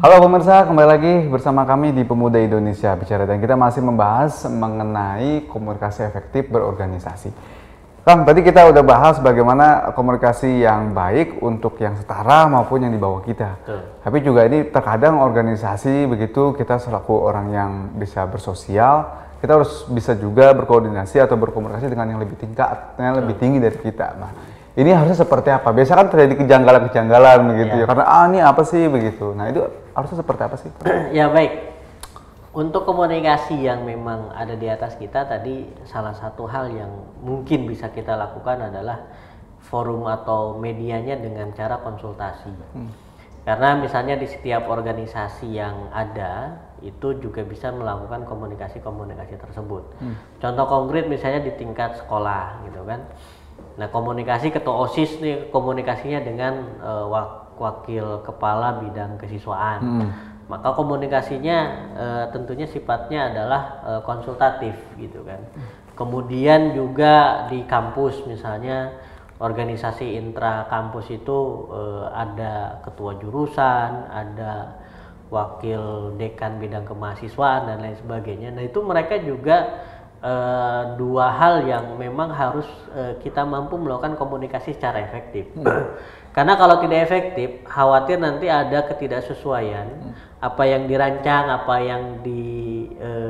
Halo pemirsa, kembali lagi bersama kami di Pemuda Indonesia Bicara dan kita masih membahas mengenai komunikasi efektif berorganisasi. Kang, tadi kita udah bahas bagaimana komunikasi yang baik untuk yang setara maupun yang di bawah kita. Tapi juga ini terkadang organisasi begitu kita selaku orang yang bisa bersosial, kita harus bisa juga berkoordinasi atau berkomunikasi dengan yang lebih lebih tinggi dari kita. Nah, ini harusnya seperti apa? Biasa kan terjadi kejanggalan-kejanggalan begitu ya. Karena ini apa sih begitu. Nah, itu harusnya seperti apa sih? Ya baik. Untuk komunikasi yang memang ada di atas kita tadi, salah satu hal yang mungkin bisa kita lakukan adalah forum atau medianya dengan cara konsultasi. Karena misalnya di setiap organisasi yang ada itu juga bisa melakukan komunikasi-komunikasi tersebut. Contoh konkret misalnya di tingkat sekolah gitu kan. Nah, komunikasi ketua OSIS nih komunikasinya dengan wakil kepala bidang kesiswaan. Maka komunikasinya tentunya sifatnya adalah konsultatif gitu kan. Kemudian juga di kampus misalnya organisasi intra kampus itu ada ketua jurusan, ada wakil dekan bidang kemahasiswaan dan lain sebagainya. Nah, itu mereka juga dua hal yang memang harus kita mampu melakukan komunikasi secara efektif. Karena kalau tidak efektif, khawatir nanti ada ketidaksesuaian apa yang dirancang, apa yang dijalankan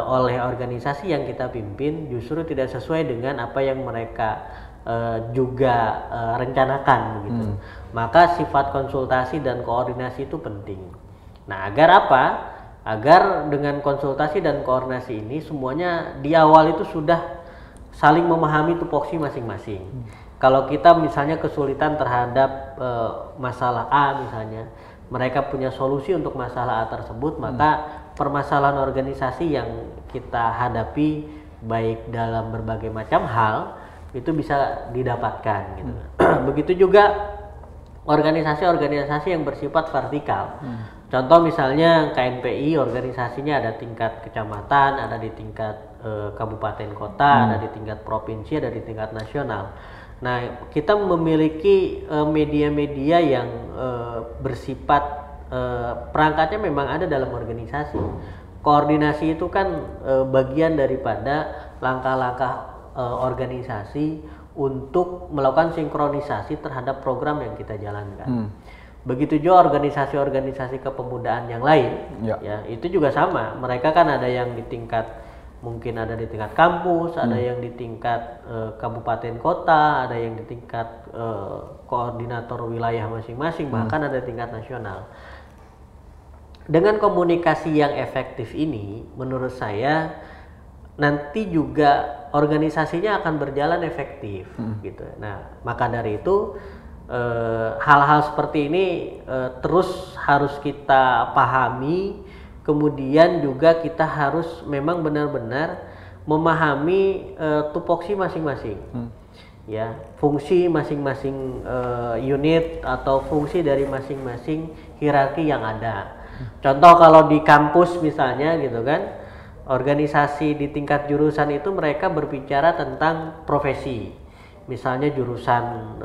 oleh organisasi yang kita pimpin justru tidak sesuai dengan apa yang mereka juga rencanakan begitu. Maka sifat konsultasi dan koordinasi itu penting. Nah, agar apa? Agar dengan konsultasi dan koordinasi ini semuanya di awal itu sudah saling memahami tupoksi masing-masing. Kalau kita misalnya kesulitan terhadap masalah A misalnya, mereka punya solusi untuk masalah A tersebut, maka permasalahan organisasi yang kita hadapi baik dalam berbagai macam hal itu bisa didapatkan gitu. Begitu juga organisasi-organisasi yang bersifat vertikal. Contoh misalnya KNPI, organisasinya ada tingkat kecamatan, ada di tingkat kabupaten kota, ada di tingkat provinsi, ada di tingkat nasional. Nah, kita memiliki media-media yang bersifat perangkatnya memang ada dalam organisasi. Koordinasi itu kan bagian daripada langkah-langkah organisasi untuk melakukan sinkronisasi terhadap program yang kita jalankan. Begitu juga organisasi-organisasi kepemudaan yang lain, ya itu juga sama. Mereka kan ada yang di tingkat mungkin ada di tingkat kampus, ada yang di tingkat kabupaten kota, ada yang di tingkat koordinator wilayah masing-masing, bahkan ada di tingkat nasional. Dengan komunikasi yang efektif ini, menurut saya nanti juga organisasinya akan berjalan efektif, gitu. Nah, maka dari itu hal-hal seperti ini terus harus kita pahami. Kemudian juga kita harus memang benar-benar memahami tupoksi masing-masing, ya fungsi masing-masing unit atau fungsi dari masing-masing hierarki yang ada. Contoh kalau di kampus misalnya gitu kan, organisasi di tingkat jurusan itu mereka berbicara tentang profesi. Misalnya jurusan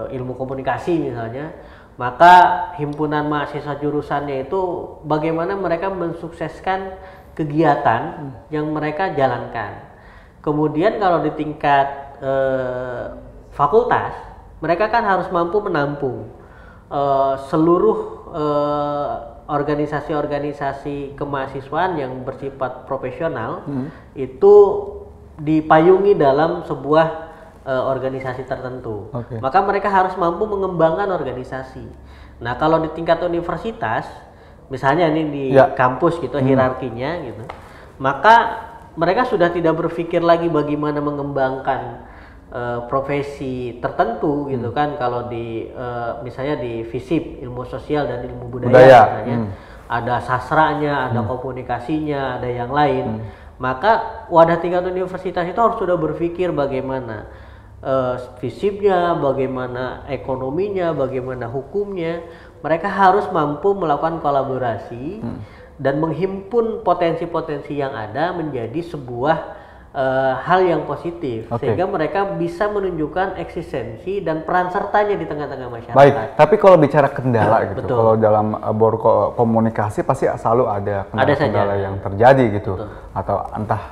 ilmu komunikasi misalnya, maka himpunan mahasiswa jurusannya itu bagaimana mereka mensukseskan kegiatan yang mereka jalankan. Kemudian kalau di tingkat fakultas, mereka kan harus mampu menampung seluruh organisasi-organisasi kemahasiswaan yang bersifat profesional itu dipayungi dalam sebuah organisasi tertentu. Maka mereka harus mampu mengembangkan organisasi. Nah, kalau di tingkat universitas, misalnya ini di kampus gitu hierarkinya gitu, maka mereka sudah tidak berpikir lagi bagaimana mengembangkan profesi tertentu gitu kan. Kalau di misalnya di FISIP, ilmu sosial dan ilmu budaya. Misalnya ada sastranya, ada komunikasinya, ada yang lain. Maka wadah tingkat universitas itu harus sudah berpikir bagaimana FISIP-nya, bagaimana ekonominya, bagaimana hukumnya. Mereka harus mampu melakukan kolaborasi dan menghimpun potensi-potensi yang ada menjadi sebuah hal yang positif, Oke. sehingga mereka bisa menunjukkan eksistensi dan peran sertanya di tengah-tengah masyarakat. Baik, tapi kalau bicara kendala gitu, Betul. kalau dalam berkomunikasi pasti selalu ada Ada saja. kendala-kendala yang terjadi gitu, Betul. atau entah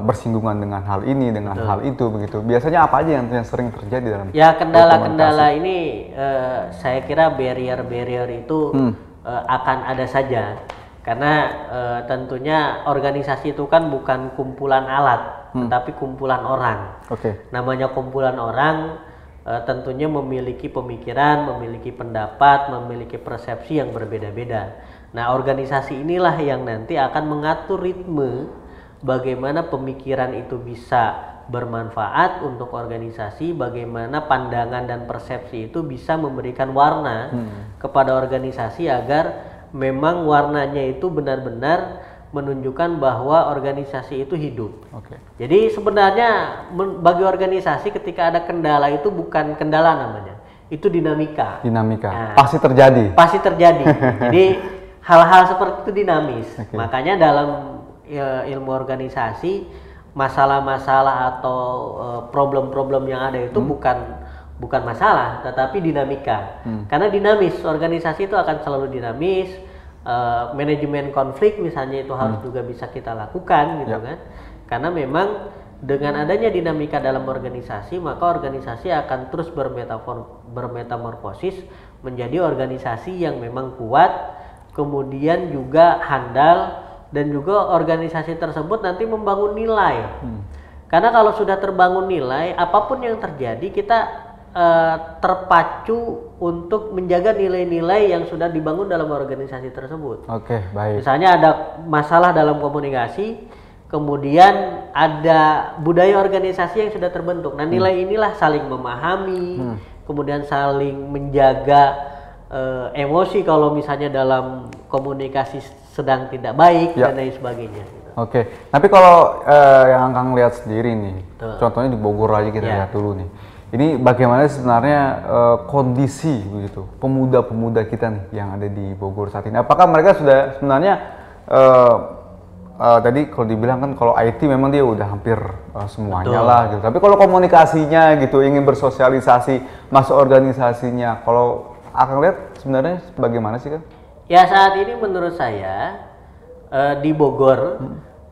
bersinggungan dengan hal ini, dengan hal itu begitu. Biasanya apa aja yang sering terjadi dalam Ya, kendala-kendala ini saya kira barrier-barrier itu akan ada saja, karena tentunya organisasi itu kan bukan kumpulan alat, tetapi kumpulan orang. Oke. Namanya kumpulan orang tentunya memiliki pemikiran, memiliki pendapat, memiliki persepsi yang berbeda-beda. Nah, organisasi inilah yang nanti akan mengatur ritme bagaimana pemikiran itu bisa bermanfaat untuk organisasi, bagaimana pandangan dan persepsi itu bisa memberikan warna kepada organisasi agar memang warnanya itu benar-benar menunjukkan bahwa organisasi itu hidup. Oke. Jadi sebenarnya bagi organisasi ketika ada kendala itu bukan kendala namanya, itu dinamika. Dinamika Nah, pasti terjadi. Pasti terjadi. Jadi hal-hal seperti itu dinamis. Oke. Makanya dalam ilmu organisasi masalah-masalah atau problem-problem yang ada itu bukan masalah, tetapi dinamika. Karena dinamis, organisasi itu akan selalu dinamis. Manajemen konflik misalnya itu harus juga bisa kita lakukan gitu kan, karena memang dengan adanya dinamika dalam organisasi maka organisasi akan terus bermetamorfosis menjadi organisasi yang memang kuat, kemudian juga handal, dan juga organisasi tersebut nanti membangun nilai. Karena kalau sudah terbangun nilai, apapun yang terjadi kita terpacu untuk menjaga nilai-nilai yang sudah dibangun dalam organisasi tersebut. Oke, baik. Misalnya ada masalah dalam komunikasi, kemudian ada budaya organisasi yang sudah terbentuk. Nah, nilai inilah saling memahami, kemudian saling menjaga emosi kalau misalnya dalam komunikasi sedang tidak baik dan lain sebagainya. Oke, tapi kalau yang Kang lihat sendiri nih, contohnya di Bogor aja kita lihat dulu nih. Ini bagaimana sebenarnya kondisi begitu pemuda-pemuda kita nih yang ada di Bogor saat ini? Apakah mereka sudah sebenarnya tadi kalau dibilang kan kalau IT memang dia udah hampir semuanya lah gitu. Tapi kalau komunikasinya gitu, ingin bersosialisasi, masuk organisasinya, kalau Akang lihat sebenarnya bagaimana sih, Kang? Ya, saat ini menurut saya di Bogor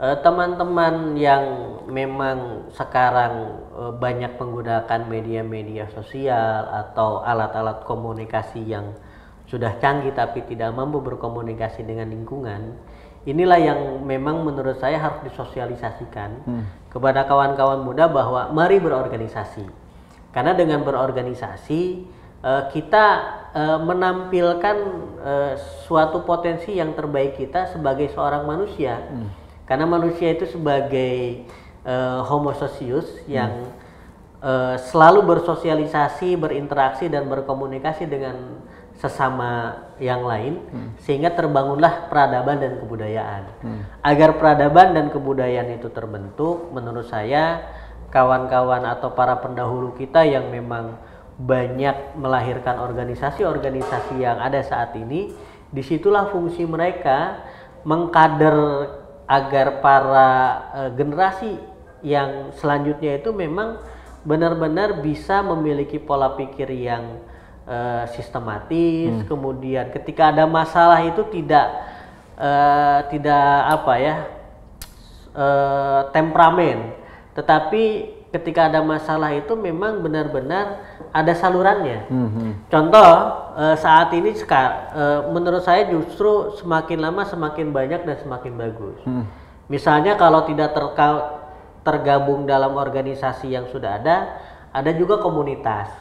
teman-teman yang memang sekarang banyak menggunakan media-media sosial atau alat-alat komunikasi yang sudah canggih tapi tidak mampu berkomunikasi dengan lingkungan, inilah yang memang menurut saya harus disosialisasikan kepada kawan-kawan muda bahwa mari berorganisasi. Karena dengan berorganisasi kita menampilkan suatu potensi yang terbaik kita sebagai seorang manusia. Karena manusia itu sebagai homo socius yang selalu bersosialisasi, berinteraksi dan berkomunikasi dengan sesama yang lain, sehingga terbangunlah peradaban dan kebudayaan. Agar peradaban dan kebudayaan itu terbentuk, menurut saya kawan-kawan atau para pendahulu kita yang memang banyak melahirkan organisasi-organisasi yang ada saat ini, disitulah fungsi mereka mengkader agar para generasi yang selanjutnya itu memang benar-benar bisa memiliki pola pikir yang sistematis. Kemudian ketika ada masalah itu tidak temperamen, tetapi ketika ada masalah itu memang benar-benar ada salurannya. Contoh saat ini menurut saya justru semakin lama semakin banyak dan semakin bagus. Misalnya kalau tidak tergabung dalam organisasi yang sudah ada juga komunitas.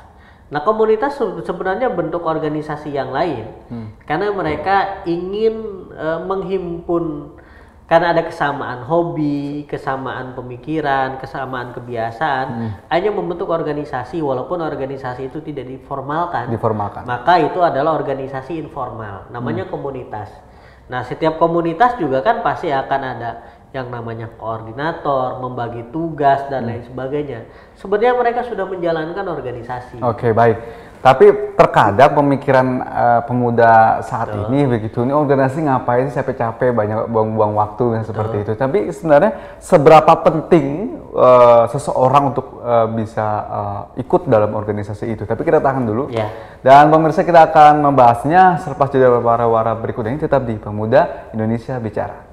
Nah, komunitas sebenarnya bentuk organisasi yang lain, karena mereka ingin menghimpun. Karena ada kesamaan hobi, kesamaan pemikiran, kesamaan kebiasaan, hanya membentuk organisasi walaupun organisasi itu tidak diformalkan. Maka itu adalah organisasi informal, namanya komunitas. Nah, setiap komunitas juga kan pasti akan ada yang namanya koordinator, membagi tugas dan lain sebagainya. Sebenarnya mereka sudah menjalankan organisasi. Oke, baik. Tapi terkadang pemikiran pemuda saat ini begitu, ini organisasi ngapain sih capek-capek banyak buang-buang waktu dan seperti itu. Tapi sebenarnya seberapa penting seseorang untuk bisa ikut dalam organisasi itu. Tapi kita tahan dulu. Dan pemirsa, kita akan membahasnya selepas jeda para berikut ini. Tetap di Pemuda Indonesia Bicara.